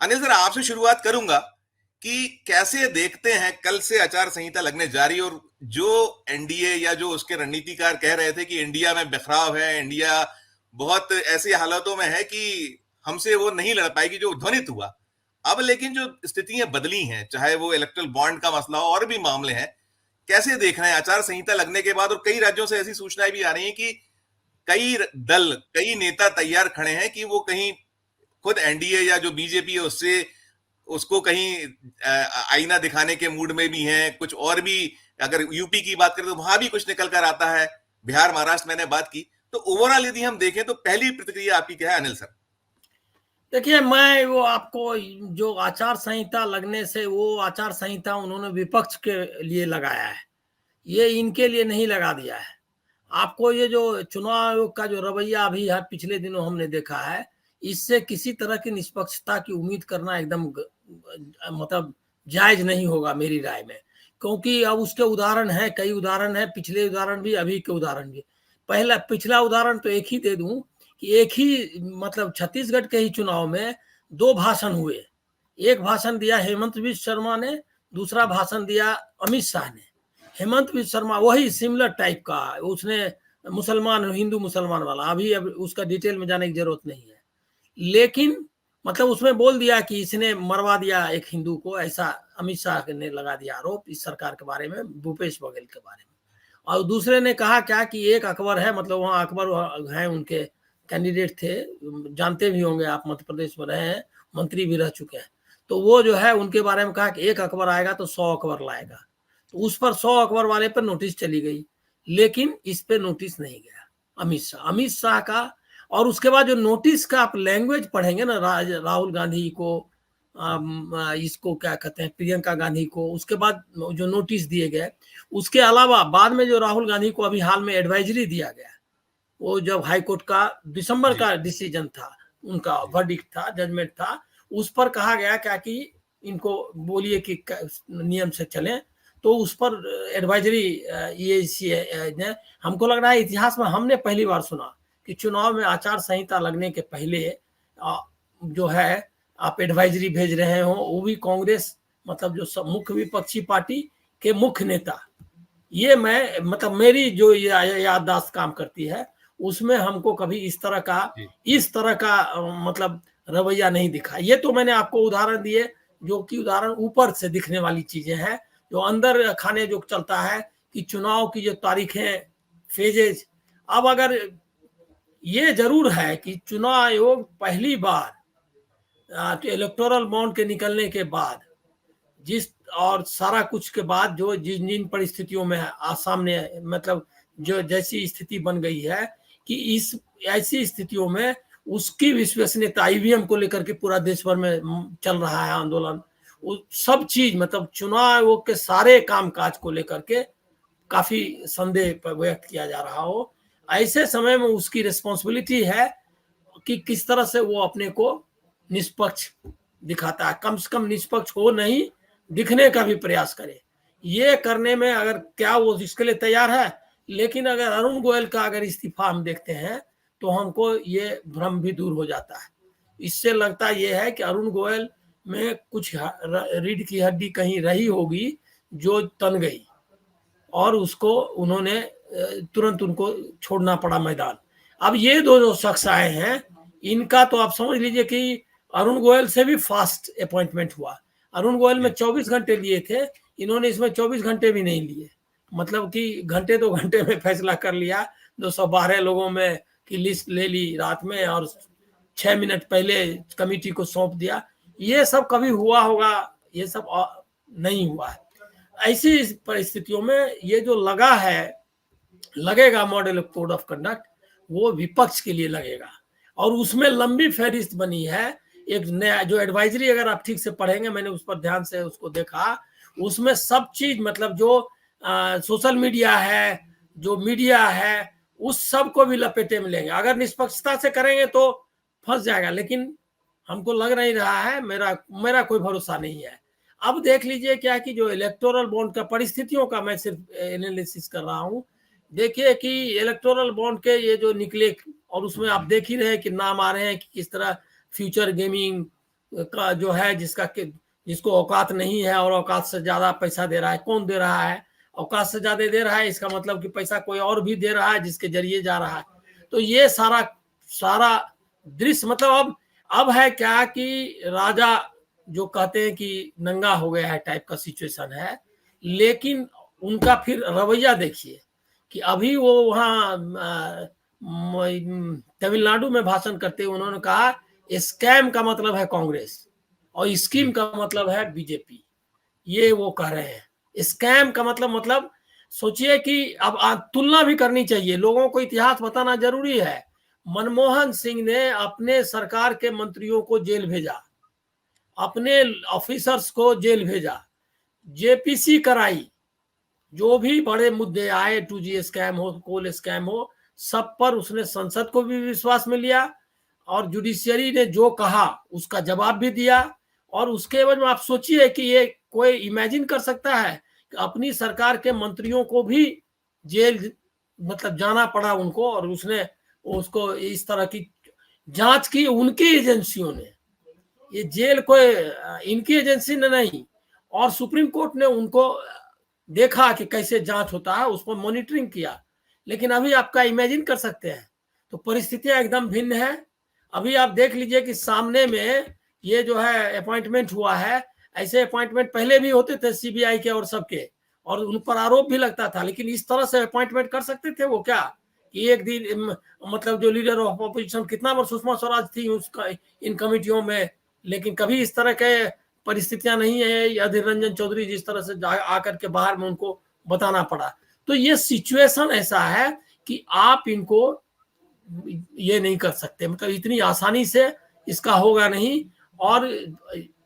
Anil sir, आपसे शुरुआत करूंगा कि कैसे देखते हैं कल से आचार संहिता लगने जा रही, और जो एनडीए या जो उसके रणनीतिकार कह रहे थे कि इंडिया में बिखराव है, इंडिया बहुत ऐसी हालातों में है कि हमसे वो नहीं लड़ पाएगी, जो ध्वनित हुआ। अब लेकिन जो स्थितियां बदली हैं, चाहे वो इलेक्ट्रल बॉन्ड का मसला हो और भी मामले हैं, कैसे देख रहे हैं आचार संहिता लगने के बाद? और कई राज्यों से ऐसी सूचनाएं भी आ रही हैं कि कई दल, कई नेता तैयार खड़े हैं कि वो कहीं खुद एनडीए या जो बीजेपी है उससे उसको कहीं आईना दिखाने के मूड में भी हैं। कुछ और भी, अगर यूपी की बात करें तो वहां भी कुछ निकल कर आता है, बिहार महाराष्ट्र मैंने बात की। तो ओवरऑल यदि हम देखें तो पहली प्रतिक्रिया आपकी क्या है अनिल सर? देखिए, मैं वो आपको जो आचार संहिता लगने से, वो आचार संहिता उन्होंने विपक्ष के लिए लगाया है, ये इनके लिए नहीं लगा दिया है। आपको ये जो चुनाव आयोग का जो रवैया अभी है पिछले दिनों हमने देखा है, इससे किसी तरह की निष्पक्षता की उम्मीद करना एकदम मतलब जायज नहीं होगा मेरी राय में। क्योंकि अब उसके उदाहरण हैं, कई उदाहरण हैं, पिछले उदाहरण भी, अभी के उदाहरण भी। पिछला उदाहरण तो एक ही दे दूं कि एक ही मतलब छत्तीसगढ़ के ही चुनाव में दो भाषण हुए। एक भाषण दिया हेमंत बिस्व शर्मा ने, दूसरा भाषण दिया अमित शाह ने। हेमंत बिस्व शर्मा वही सिमिलर टाइप का, उसने मुसलमान हिंदू मुसलमान वाला, अभी अब उसका डिटेल में जाने की जरूरत नहीं है, लेकिन मतलब उसमें बोल दिया कि इसने मरवा दिया एक हिंदू को, ऐसा अमित शाह ने लगा दिया आरोप इस सरकार के बारे में, भूपेश बघेल के बारे में। और दूसरे ने कहा क्या कि एक अकबर है, मतलब वहाँ अकबर है, उनके कैंडिडेट थे, जानते भी होंगे आप, मध्य प्रदेश में रहे हैं, मंत्री भी रह चुके हैं। तो वो जो है उनके बारे में कहा कि एक अकबर आएगा तो 100 अकबर लाएगा। तो उस पर 100 अकबर वाले पर नोटिस चली गई, लेकिन इस पे नोटिस नहीं गया अमित शाह का। और उसके बाद जो नोटिस का आप लैंग्वेज पढ़ेंगे ना, राहुल गांधी को, इसको क्या कहते हैं, प्रियंका गांधी को, उसके बाद जो नोटिस दिए गए, उसके अलावा बाद में जो राहुल गांधी को अभी हाल में एडवाइजरी दिया गया, वो जब हाईकोर्ट का दिसंबर जी का डिसीजन था, उनका वर्डिक्ट था, जजमेंट था, उस पर कहा गया क्या कि इनको बोलिए कि नियम से चलें। तो उस पर एडवाइजरी ये ने, हमको लग रहा है इतिहास में हमने पहली बार सुना कि चुनाव में आचार संहिता लगने के पहले जो है आप एडवाइजरी भेज रहे हो, वो भी कांग्रेस, मतलब जो मुख्य विपक्षी पार्टी के मुख्य नेता। ये मैं मतलब मेरी जो याददाश्त काम करती है, उसमें हमको कभी जी इस तरह का मतलब रवैया नहीं दिखा। ये तो मैंने आपको उदाहरण दिए, जो कि उदाहरण ऊपर से दिखने वाली चीजें हैं। जो अंदर खाने जो चलता है कि चुनाव की जो तारीखें, फेजेज, अब अगर ये जरूर है कि चुनाव आयोग पहली बार तो इलेक्टोरल बॉन्ड के निकलने के बाद, जिस और सारा कुछ के बाद, जो जिन जिन परिस्थितियों में सामने मतलब जो जैसी स्थिति बन गई है कि इस ऐसी स्थितियों में उसकी विश्वसनीयता, ईवीएम को लेकर के पूरा देश भर में चल रहा है आंदोलन, सब चीज मतलब चुनाव आयोग के सारे कामकाज को लेकर के काफी संदेह व्यक्त किया जा रहा हो, ऐसे समय में उसकी रिस्पॉन्सिबिलिटी है कि किस तरह से वो अपने को निष्पक्ष दिखाता है, कम से कम निष्पक्ष हो नहीं दिखने का भी प्रयास करे। ये करने में अगर क्या वो इसके लिए तैयार है, लेकिन अगर अरुण गोयल का अगर इस्तीफा हम देखते हैं तो हमको ये भ्रम भी दूर हो जाता है। इससे लगता ये है कि अरुण गोयल में कुछ रीढ़ की हड्डी कहीं रही होगी जो तन गई, और उसको उन्होंने तुरंत उनको छोड़ना पड़ा मैदान। अब ये दो जो शख्स आए हैं, इनका तो आप समझ लीजिए कि अरुण गोयल से भी फास्ट अपॉइंटमेंट हुआ। अरुण गोयल में जी 24 घंटे लिए थे, इन्होंने इसमें 24 घंटे भी नहीं लिए, मतलब कि घंटे 2 घंटे में फैसला कर लिया। 212 लोगों में की लिस्ट ले ली रात में, और 6 मिनट पहले कमिटी को सौंप दिया। ये सब कभी हुआ होगा? ये सब नहीं हुआ है। ऐसी परिस्थितियों में ये जो लगेगा मॉडल कोड ऑफ कंडक्ट, वो विपक्ष के लिए लगेगा, और उसमें लंबी फहरिस्त बनी है। एक नया जो एडवाइजरी, अगर आप ठीक से पढ़ेंगे, मैंने उस पर ध्यान से उसको देखा, उसमें सब चीज मतलब जो सोशल मीडिया है, जो मीडिया है, उस सब को भी लपेटे में लेंगे। अगर निष्पक्षता से करेंगे तो फंस जाएगा, लेकिन हमको लग नहीं रहा है, मेरा मेरा कोई भरोसा नहीं है। अब देख लीजिए क्या कि जो इलेक्टोरल बॉन्ड का परिस्थितियों का मैं सिर्फ एनालिसिस कर रहा हूं। देखिए कि इलेक्टोरल बॉन्ड के ये जो निकले, और उसमें आप देख ही रहे हैं कि नाम आ रहे हैं कि किस तरह फ्यूचर गेमिंग, का जो है जिसको औकात नहीं है और औकात से ज्यादा पैसा दे रहा है, कौन दे रहा है? औकात से ज्यादा दे रहा है, इसका मतलब कि पैसा कोई और भी दे रहा है जिसके जरिए जा रहा है। तो ये सारा सारा दृश्य मतलब अब है क्या कि राजा जो कहते हैं कि नंगा हो गया है टाइप का सिचुएशन है। लेकिन उनका फिर रवैया देखिए कि अभी वो वहाँ तमिलनाडु में भाषण करते हुए उन्होंने कहा स्कैम का मतलब है कांग्रेस और स्कीम का मतलब है बीजेपी। ये वो कह रहे हैं। स्कैम का मतलब सोचिए कि अब तुलना भी करनी चाहिए, लोगों को इतिहास बताना जरूरी है। मनमोहन सिंह ने अपने सरकार के मंत्रियों को जेल भेजा, अपने ऑफिसर्स को जेल भेजा, जेपीसी कराई, जो भी बड़े मुद्दे आए, 2G स्कैम हो, कोल स्कैम हो, सब पर उसने संसद को भी विश्वास में लिया और जुडिशियरी ने जो कहा उसका जवाब भी दिया। और उसके एवज में आप सोचिए कि ये कोई इमेजिन कर सकता है कि अपनी सरकार के मंत्रियों को भी जेल मतलब जाना पड़ा उनको, और उसने उसको इस तरह की जांच की उनकी एजेंसियों ने। ये जेल कोई इनकी एजेंसी ने नहीं, और सुप्रीम कोर्ट ने उनको देखा कि कैसे जांच होता है, उसको मॉनिटरिंग किया। लेकिन अभी आपका इमेजिन कर सकते हैं, तो परिस्थितियां एकदम भिन्न है। अभी आप देख लीजिए कि सामने में ये जो है अपॉइंटमेंट हुआ है, ऐसे अपॉइंटमेंट पहले भी होते थे सीबीआई के और सबके, और उन पर आरोप भी लगता था। लेकिन इस तरह से अपॉइंटमेंट कर सकते थे वो क्या कि एक दिन मतलब जो लीडर ऑफ ऑपोजिशन, कितना बार सुषमा स्वराज थी उसका इन कमेटियों में, लेकिन कभी इस तरह के परिस्थितियां नहीं है। अधीर रंजन चौधरी जिस तरह से आकर के बाहर में उनको बताना पड़ा। तो ये सिचुएशन ऐसा है कि आप इनको ये नहीं कर सकते, मतलब इतनी आसानी से इसका होगा नहीं। और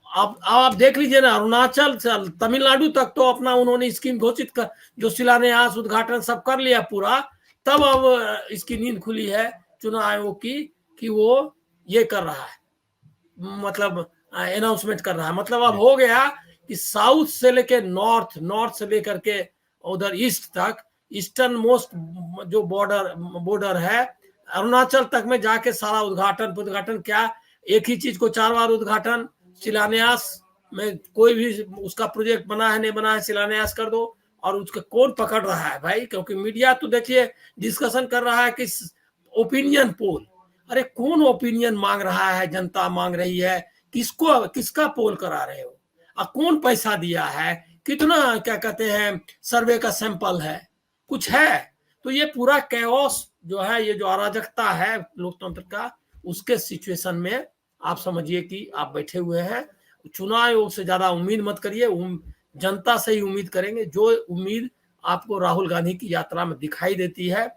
आप देख लीजिए ना, अरुणाचल से तमिलनाडु तक तो अपना उन्होंने स्कीम घोषित कर, जो शिलान्यास उद्घाटन सब कर लिया पूरा, तब अब इसकी नींद खुली है चुनाव आयोग की कि वो ये कर रहा है, मतलब अनाउंसमेंट कर रहा है। मतलब अब हो गया कि साउथ से लेके नॉर्थ, नॉर्थ से लेकर के उधर ईस्ट तक, ईस्टर्न मोस्ट जो बॉर्डर है अरुणाचल तक में जाके सारा उद्घाटन क्या, एक ही चीज को 4 बार उद्घाटन, शिलान्यास में कोई भी उसका प्रोजेक्ट बना है नहीं बना है, शिलान्यास कर दो। और उसका कौन पकड़ रहा है भाई, क्योंकि मीडिया तो देखिए डिस्कशन कर रहा है कि ओपिनियन पोल। अरे कौन ओपिनियन मांग रहा है, जनता मांग रही है, किसका पोल करा रहे हो, कौन पैसा दिया है, कितना क्या कहते हैं सर्वे का सैंपल है, कुछ है? तो ये पूरा कैओस जो है, ये जो अराजकता है लोकतंत्र का, उसके सिचुएशन में आप समझिए कि आप बैठे हुए हैं। चुनाव आयोग से ज्यादा उम्मीद मत करिए, जनता से ही उम्मीद करेंगे। जो उम्मीद आपको राहुल गांधी की यात्रा में दिखाई देती है,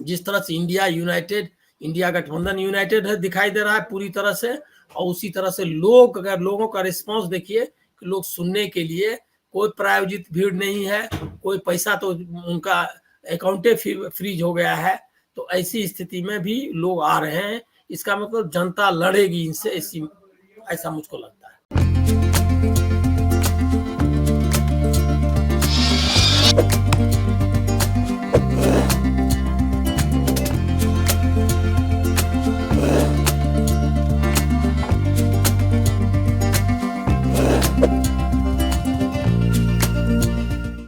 जिस तरह से इंडिया यूनाइटेड, इंडिया गठबंधन यूनाइटेड है, दिखाई दे रहा है पूरी तरह से। और उसी तरह से अगर लोगों का रिस्पांस देखिए कि लोग सुनने के लिए, कोई प्रायोजित भीड़ नहीं है, कोई पैसा तो उनका अकाउंटे फ्रीज हो गया है। तो ऐसी स्थिति में भी लोग आ रहे हैं, इसका मतलब जनता लड़ेगी इनसे, ऐसा मुझको लगता है।